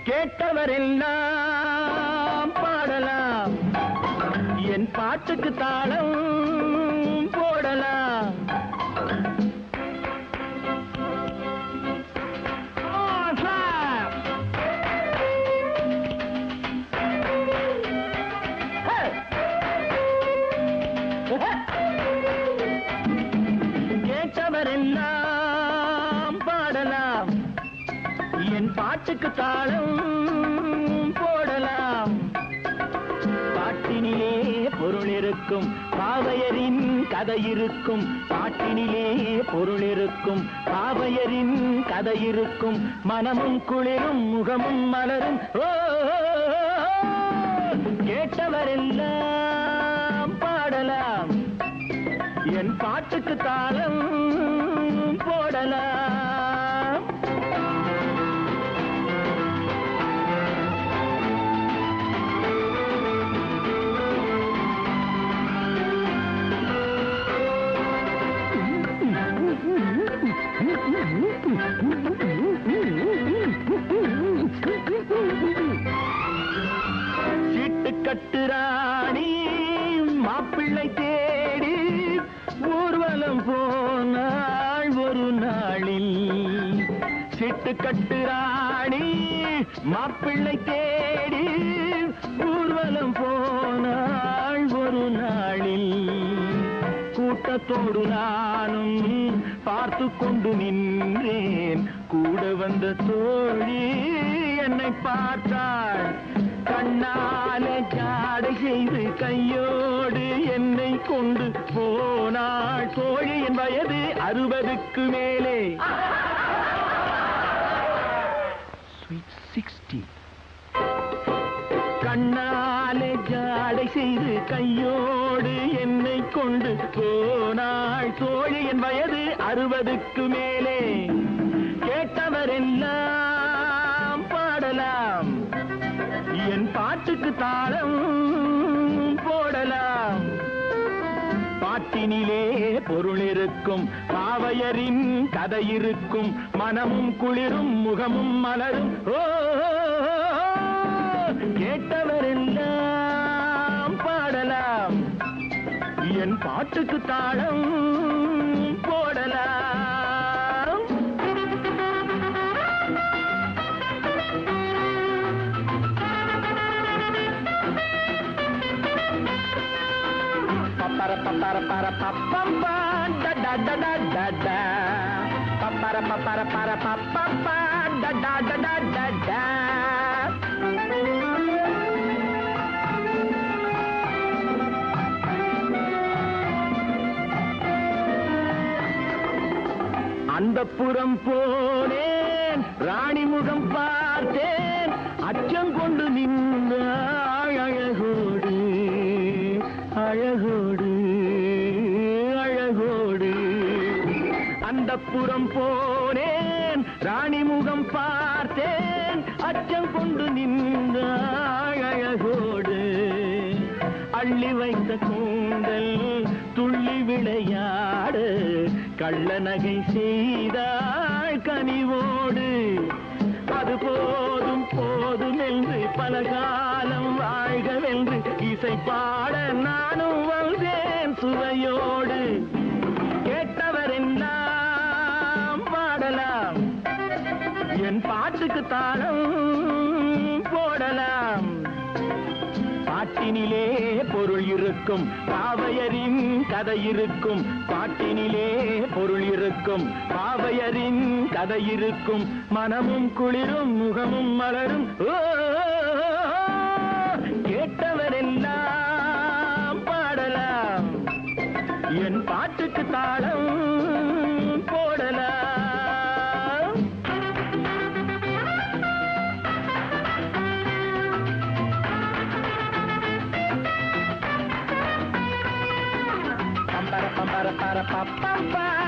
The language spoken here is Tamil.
கேட்டவரெல்லாம் பாடலாம், என் பாட்டுக்கு தாளம் போடலாம். கேட்டவரெல்லாம் பாடலாம், என் பாட்டுக்கு தாளம் போடலாம். பாட்டினிலே பொருள் இருக்கும், பாவையரின் கதை இருக்கும். பாட்டினிலே பொருள் இருக்கும், பாவையரின் கதை இருக்கும். மனமும் குளிரும், முகமும் மலரும். ஓ, கேட்டவரெல்லாம் பாடலாம், என் பாட்டுக்கு தாளம் போடலாம். சீட்டு கட்டுராணி மாப்பிள்ளை தேடி ஊர்வலம் போனாள் ஒரு நாளில். சீட்டு கட்டுராணி மாப்பிள்ளை தேடி ஊர்வலம் போனாள் ஒரு நாளில். கூட்டத்தோடு நானும் பார்த்து கொண்டு நின்றேன். கூட வந்த தோழி என்னை பார்த்தாள். கண்ணால ஜாடை செய்து கையோடு என்னை கொண்டு போனாள். தோழியின் வயது 60க்கு மேலே. Sweet 60. கண்ணாலே ஜாடை செய்து கையோடு என்னை கொண்டு போனாள். தோழியின் வயது 60க்கு மேலே. கேட்டவரெல்லாம் பாடலாம், என் பாட்டுக்கு தாளம் போடலாம். பாட்டினிலே பொருள் இருக்கும், பாவையரின் கதை இருக்கும். மனமும் குளிரும், முகமும் மலரும். ஓ, கேட்டவரெல்லாம் பாடலாம், என் பாட்டுக்கு தாளம் போடலாம். Papara papara para papamba da da da da da da. Papara papara para papamba da da da da da da. அந்தப்புறம் போனேன், ராணி முகம் பார்த்தேன். அச்சம் கொண்டு நின்றாள் அழகோடு அழகோடு அழகோடு. அந்தப்புறம் போனேன், ராணி முகம் பார்த்தேன். அச்சம் கொண்டு நின்றாள் அழகோடு. அள்ளி வைத்த கூந்தல் துள்ளி விளையாடு. கள்ள நகை செய்தாள் கனிவோடு. அது போதும் போதும் என்று பல காலம் வாழ்கவென்று இசை பாட நானும் வந்தேன் சுவையோடு. கேட்டவரெல்லாம் பாடலாம், என் பாட்டுக்கு தாளம் போடலாம். பாட்டினிலே பொருள் இருக்கும், பாவையரின் கதை இருக்கும். பாட்டினிலே பொருள் இருக்கும், பாவையரின் கதை இருக்கும். மனமும் குளிரும், முகமும் மலரும். ஓ, கேட்டவரெல்லாம் பாடலாம், என் பாட்டுக்கு தாளம் போடலாம். Para para para para pa pa pa.